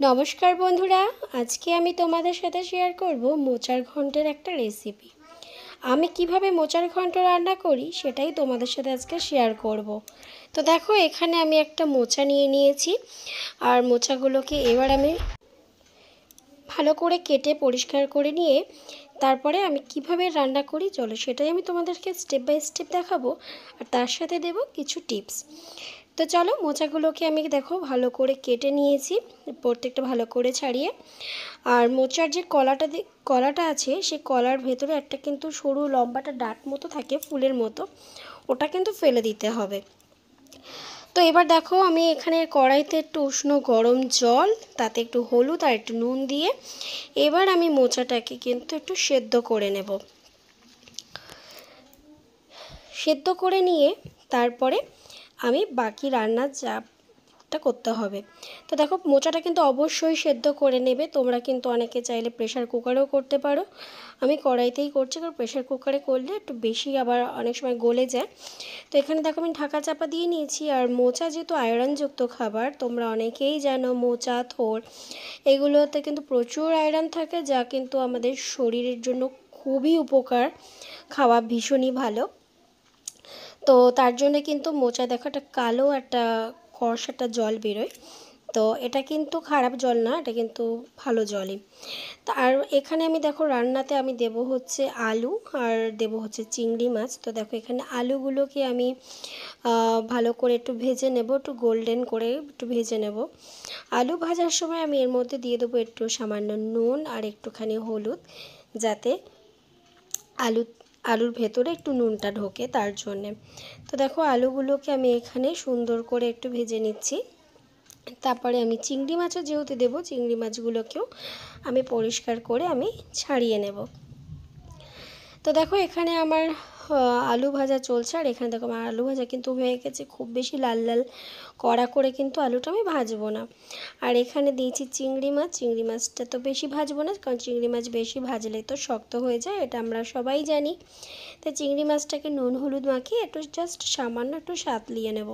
নমস্কার বন্ধুরা, আজকে আমি তোমাদের সাথে শেয়ার করব মোচার ঘন্টের একটা রেসিপি। আমি কিভাবে মোচার ঘন্ট রান্না করি সেটাই তোমাদের সাথে আজকে শেয়ার করব। তো দেখো, এখানে আমি একটা মোচা নিয়ে নিয়েছি, আর মোচাগুলোকে এবার আমি ভালো করে কেটে পরিষ্কার করে নিয়ে তারপরে আমি কিভাবে রান্না করি চলো সেটাই আমি তোমাদেরকে স্টেপ বাই স্টেপ দেখাবো, আর তার সাথে দেব কিছু টিপস। তো চলো, মোচাগুলোকে আমি দেখো ভালো করে কেটে নিয়েছি, প্রত্যেকটা ভালো করে ছাড়িয়ে। আর মোচার যে কলাটা আছে, সেই কলার ভেতরে একটা কিন্তু সরু লম্বাটা ডাট মতো থাকে, ফুলের মতো, ওটা কিন্তু ফেলে দিতে হবে। তো এবার দেখো, আমি এখানে কড়াইতে একটু উষ্ণ গরম জল, তাতে একটু হলুদ আর একটু নুন দিয়ে এবার আমি মোচাটাকে কিন্তু একটু সেদ্ধ করে নেব। সেদ্ধ করে নিয়ে তারপরে আমি বাকি রান্নার যা করতে হবে। তো দেখো, মোচাটা কিন্তু অবশ্যই সেদ্ধ করে নেবে। তোমরা কিন্তু অনেকে চাইলে প্রেশার কুকারেও করতে পারো, আমি কড়াইতেই করছি, কারণ প্রেশার কুকারে করলে একটু বেশি আবার অনেক সময় গলে যায়। তো এখানে দেখো আমি ঢাকা চাপা দিয়ে নিয়েছি। আর মোচা যেহেতু আয়রনযুক্ত খাবার, তোমরা অনেকেই জানো মোচা, থোড়, এগুলোতে কিন্তু প্রচুর আয়রন থাকে, যা কিন্তু আমাদের শরীরের জন্য খুবই উপকার, খাওয়া ভীষণই ভালো। তো তার জন্য কিন্তু মোচা দেখো একটা কালো একটা কষ একটা জল বেরোয়, তো এটা কিন্তু খারাপ জল না, এটা কিন্তু ভালো জলই। আর এখানে আমি দেখো রান্নাতে আমি দেব হচ্ছে আলু, আর দেব হচ্ছে চিংড়ি মাছ। তো দেখো এখানে আলুগুলোকে আমি ভালো করে একটু ভেজে নেব, একটু গোল্ডেন করে একটু ভেজে নেব। আলু ভাজার সময় আমি এর মধ্যে দিয়ে দেবো একটু সামান্য নুন আর একটুখানি হলুদ, যাতে আলুর ভেতরে একটু নুনটা ঢোকে, তার জন্যে। তো দেখো, আলুগুলোকে আমি এখানে সুন্দর করে একটু ভেজে নিচ্ছি। তারপরে আমি চিংড়ি মাছও যেহেতু দেবো, চিংড়ি মাছগুলোকেও আমি পরিষ্কার করে আমি ছাড়িয়ে নেব। তো দেখো, এখানে আমার আলু ভাজা চলছে, আর এখানে দেখো আমার আলু ভাজা কিন্তু হয়ে গেছে। খুব বেশি লাল লাল কড়া করে কিন্তু আলুটা আমি ভাজবো না। আর এখানে দিয়েছি চিংড়ি মাছ। চিংড়ি মাছটা তো বেশি ভাজবো না, কারণ চিংড়ি মাছ বেশি ভাজলে তো শক্ত হয়ে যায়, এটা আমরা সবাই জানি। তো চিংড়ি মাছটাকে নুন হলুদ মাখিয়ে একটু জাস্ট সামান্য একটু সাঁতলিয়ে নেব।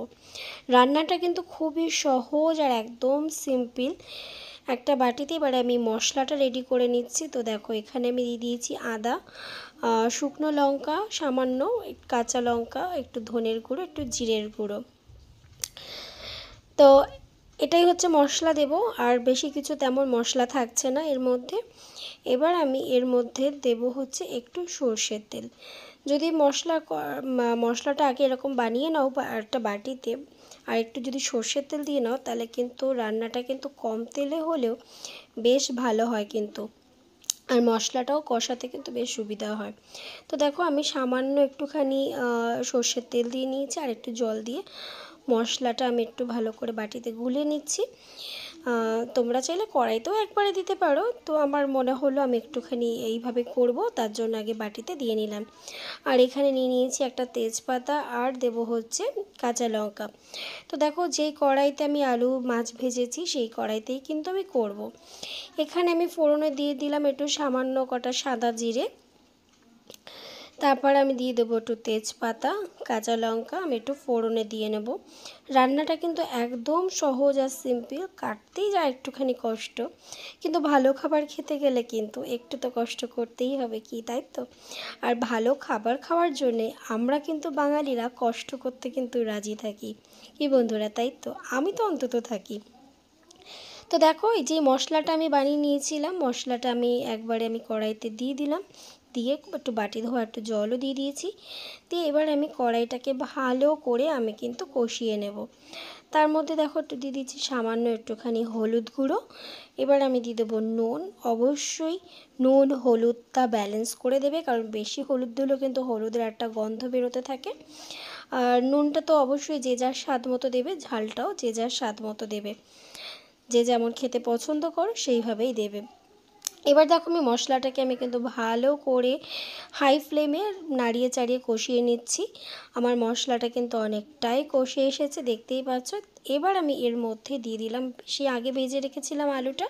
রান্নাটা কিন্তু খুবই সহজ আর একদম সিম্পল। একটা বাটিতে এবার আমি মশলাটা রেডি করে নিচ্ছি। তো দেখো, এখানে আমি দিয়ে দিয়েছি আদা, শুকনো লঙ্কা সামান্য, কাঁচা লঙ্কা, একটু ধনের গুঁড়ো, একটু জিরের গুঁড়ো। তো এটাই হচ্ছে মশলা দেব, আর বেশি কিছু তেমন মশলা থাকছে না এর মধ্যে। এবার আমি এর মধ্যে দেব হচ্ছে একটু সর্ষের তেল। যদি মশলাটা আগে এরকম বানিয়ে নাও বা একটা বাটিতে, আর একটু যদি সর্ষের তেল দিয়ে নাও, তাহলে কিন্তু রান্নাটা কিন্তু কম তেলে হলেও বেশ ভালো হয় কিন্তু, আর মশলাটাও কষাতে কিন্তু বেশ সুবিধা হয়। তো দেখো, আমি সামান্য একটুখানি সর্ষের তেল দিয়ে নিয়েছি, আর একটু জল দিয়ে মশলাটা আমি একটু ভালো করে বাটিতে গুলে নিচ্ছি। তোমরা চাইলে কড়াইতেও একবারে দিতে পারো, তো আমার মনে হলো আমি একটুখানি এইভাবে করব, তার জন্য আগে বাটিতে দিয়ে নিলাম। আর এখানে নিয়ে নিয়েছি একটা তেজপাতা, আর দেব হচ্ছে কাঁচা লঙ্কা। তো দেখো, যেই কড়াইতে আমি আলু মাছ ভেজেছি সেই কড়াইতেই কিন্তু আমি করব। এখানে আমি ফোড়নে দিয়ে দিলাম একটু সামান্য কটা সাদা জিরে, তারপর আমি দিয়ে দেবো একটু তেজপাতা, কাঁচা লঙ্কা আমি একটু ফোড়নে দিয়ে নেব। রান্নাটা কিন্তু একদম সহজ আর সিম্পল, কাটতেই যা একটুখানি কষ্ট, কিন্তু ভালো খাবার খেতে গেলে কিন্তু একটু তো কষ্ট করতেই হবে, কি তাই তো? আর ভালো খাবার খাওয়ার জন্যে আমরা কিন্তু বাঙালিরা কষ্ট করতে কিন্তু রাজি থাকি, কি বন্ধুরা, তাই তো? আমি তো অন্তত থাকি। তো দেখো, এই যে মশলাটা আমি বানিয়ে নিয়েছিলাম, মশলাটা একবারে আমি কড়াইতে দিয়ে দিলাম, দিয়ে একটু বাটি ধোয়া একটু জলও দিয়ে দিয়েছি। দিয়ে এবার আমি কড়াইটাকে ভালো করে আমি কিন্তু কষিয়ে নেব। তার মধ্যে দেখো একটু দিয়ে দিচ্ছি সামান্য একটুখানি হলুদ গুঁড়ো। এবার আমি দিয়ে দেবো নুন। অবশ্যই নুন হলুদটা ব্যালেন্স করে দেবে, কারণ বেশি হলুদ দিলেও কিন্তু হলুদের একটা গন্ধ বেরোতে থাকে। আর নুনটা তো অবশ্যই যে যার স্বাদ মতো দেবে, ঝালটাও যে যার স্বাদ মতো দেবে, যে যেমন খেতে পছন্দ করো সেইভাবেই দেবে। এবার দেখো, মশলাটাকে আমি কিন্তু ভালো করে হাই ফ্লেমে নাড়িয়ে চাড়িয়ে কষিয়ে নিচ্ছি। আমার মশলাটা কিন্তু অনেকটাই কষে এসেছে, দেখতেই পাচ্ছ। এবার আমি এর মধ্যে দিয়ে দিলাম সে আগে ভেজে রেখেছিলাম আলুটা,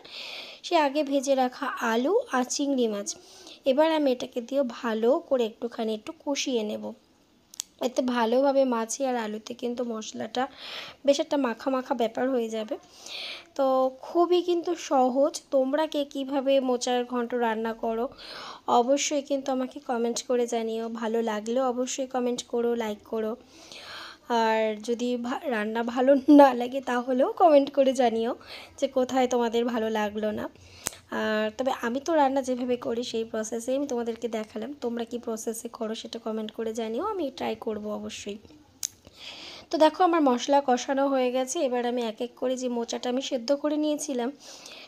সে আগে ভেজে রাখা আলু আর চিংড়ি মাছ। এবার আমি এটাকে দিয়ে ভালো করে একটু কষিয়ে নেব। এতে ভালোভাবে মাছে আর আলুতে কিন্তু মশলাটা বেশ একটা মাখা মাখা ব্যাপার হয়ে যাবে। তো খুবই কিন্তু সহজ। তোমরা কে কীভাবে মোচার ঘন্ট রান্না করো অবশ্যই কিন্তু আমাকে কমেন্ট করে জানিও। ভালো লাগলেও অবশ্যই কমেন্ট করো, লাইক করো। আর যদি রান্না ভালো না লাগে তাহলেও কমেন্ট করে জানিও যে কোথায় তোমাদের ভালো লাগলো না। আর তবে আমি তো রান্না যেভাবে করি সেই প্রসেসেই আমি তোমাদেরকে দেখালাম। তোমরা কি প্রসেসে করো সেটা কমেন্ট করে জানিও, আমি ট্রাই করব অবশ্যই। তো দেখো আমার মশলা কষানো হয়ে গেছে। এবার আমি এক এক করে যে মোচাটা আমি সেদ্ধ করে নিয়েছিলাম,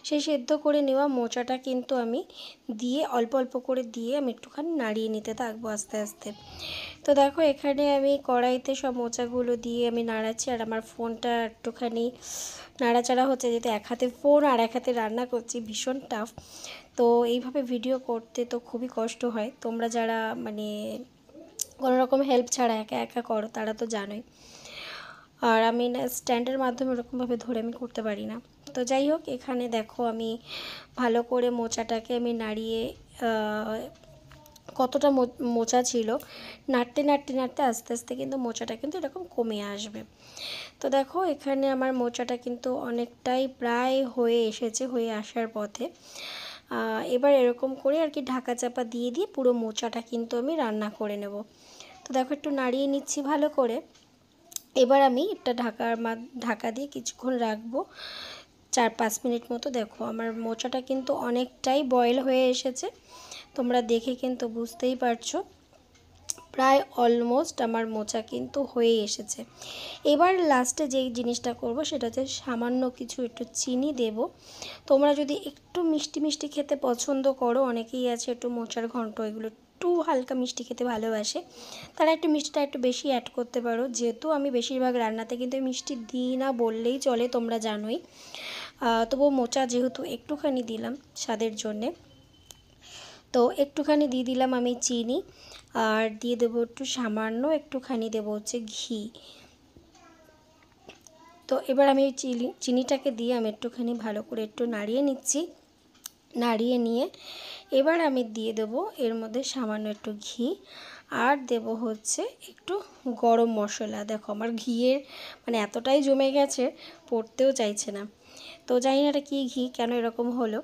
সেই সেদ্ধ করে নেওয়া মোচাটা কিন্তু আমি দিয়ে অল্প অল্প করে দিয়ে আমি একটুখানি নাড়িয়ে নিতে থাকবো আস্তে আস্তে। তো দেখো এখানে আমি কড়াইতে সব মোচাগুলো দিয়ে আমি নাড়াচ্ছি, আর আমার ফোনটা একটুখানি নাড়াচাড়া হচ্ছে, যেহেতু এক হাতে ফোন আর এক হাতে রান্না করছি, ভীষণ টাফ। তো এইভাবে ভিডিও করতে তো খুবই কষ্ট হয়। তোমরা যারা মানে কোনো রকম হেল্প ছাড়া একা একা করো তারা তো জানোই। আর আমি না স্ট্যান্ডের মাধ্যমে ওরকমভাবে ধরে আমি করতে পারি না। তো যাই হোক, এখানে দেখো আমি ভালো করে মোচাটাকে আমি নাড়িয়ে কতটা মোচা ছিল নাড়তে নাড়তে নাড়তে আস্তে আস্তে কিন্তু মোচাটা কিন্তু এরকম কমে আসবে। তো দেখো এখানে আমার মোচাটা কিন্তু অনেকটাই প্রায় হয়ে এসেছে, হয়ে আসার পথে। এবার এরকম করে আর কি ঢাকা চাপা দিয়ে দিয়ে পুরো মোচাটা কিন্তু আমি রান্না করে নেব। তো দেখো একটু নাড়িয়ে নিচ্ছি ভালো করে। এবার আমি একটা ঢাকা দিয়ে কিছুক্ষণ রাখবো, 4-5 মিনিট মতো। দেখো আমার মোচাটা কিন্তু অনেকটাই বয়েল হয়ে এসেছে, তোমরা দেখে কিন্তু বুঝতেই পারছো প্রায় অলমোস্ট আমার মোচা কিন্তু হয়ে এসেছে। এবার লাস্টে যেই জিনিসটা করব সেটা হচ্ছে সামান্য কিছু একটু চিনি দেব। তোমরা যদি একটু মিষ্টি মিষ্টি খেতে পছন্দ করো, অনেকেই আছে একটু মোচার ঘন্ট এগুলো একটু হালকা মিষ্টি খেতে ভালোবাসে, তারা একটু মিষ্টিটা একটু বেশি অ্যাড করতে পারো। যেহেতু আমি বেশিরভাগ রান্নাতে কিন্তু মিষ্টি দিই না বললেই চলে, তোমরা জানোই। তবুও মোচা যেহেতু একটুখানি দিলাম স্বাদের জন্যে, তো একটুখানি দিয়ে দিলাম আমি চিনি, আর দিয়ে দেবো একটু সামান্য একটুখানি দেবো হচ্ছে ঘি। তো এবার আমি চিনিটাকে দিয়ে আমি একটুখানি ভালো করে একটু নাড়িয়ে নিচ্ছি। নাড়িয়ে নিয়ে এবার আমি দিয়ে দেবো এর মধ্যে সামান্য একটু ঘি, আর দেব হচ্ছে একটু গরম মশলা। দেখো আমার ঘিয়ের মানে এতটাই জমে গেছে পড়তেও চাইছে না। তো জানি না এটা কী ঘি, কেন এরকম হলো।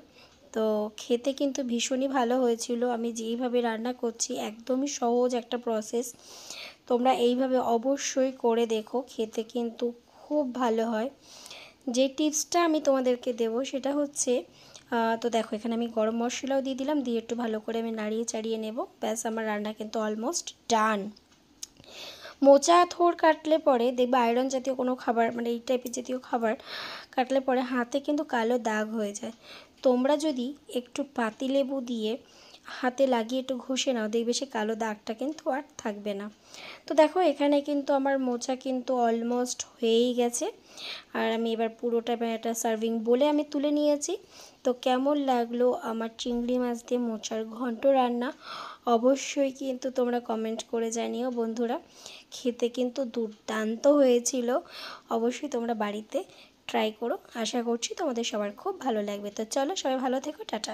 তো খেতে কিন্তু ভীষণই ভালো হয়েছিল। আমি যেইভাবে রান্না করছি একদমই সহজ একটা প্রসেস, তোমরা এইভাবে অবশ্যই করে দেখো, খেতে কিন্তু খুব ভালো হয়। যে টিপসটা আমি তোমাদেরকে দেব সেটা হচ্ছে, তো দেখো এখানে আমি গরম মশলাও দিয়ে দিলাম, দিয়ে একটু ভালো করে আমি নাড়িয়ে চাড়িয়ে নেব। ব্যাস আমার রান্না কিন্তু অলমোস্ট ডান। মোচা থোড় কাটলে পরে দেখবে আয়রন জাতীয় কোনো খাবার মানে এই টাইপের জাতীয় খাবার কাটলে পরে হাতে কিন্তু কালো দাগ হয়ে যায়। তোমরা যদি একটু পাতিলেবু দিয়ে হাতে লাগিয়ে একটু ঘষে নাও, দেখবে সে কালো দাগটা কিন্তু আর থাকবে না। তো দেখো এখানে কিন্তু আমার মোচা কিন্তু অলমোস্ট হয়েই গেছে, আর আমি এবার পুরোটা একটা সার্ভিং বলে আমি তুলে নিয়েছি। তো কেমন লাগলো আমার চিংড়ি মাছ দিয়ে মোচার ঘন্ট রান্না অবশ্যই কিন্তু তোমরা কমেন্ট করে জানিও বন্ধুরা। খেতে কিন্তু দুর্দান্ত হয়েছিল। অবশ্যই তোমরা বাড়িতে ট্রাই করো, আশা করছি তোমাদের সবার খুব ভালো লাগবে। তো চলো সবাই ভালো থেকো, টাটা।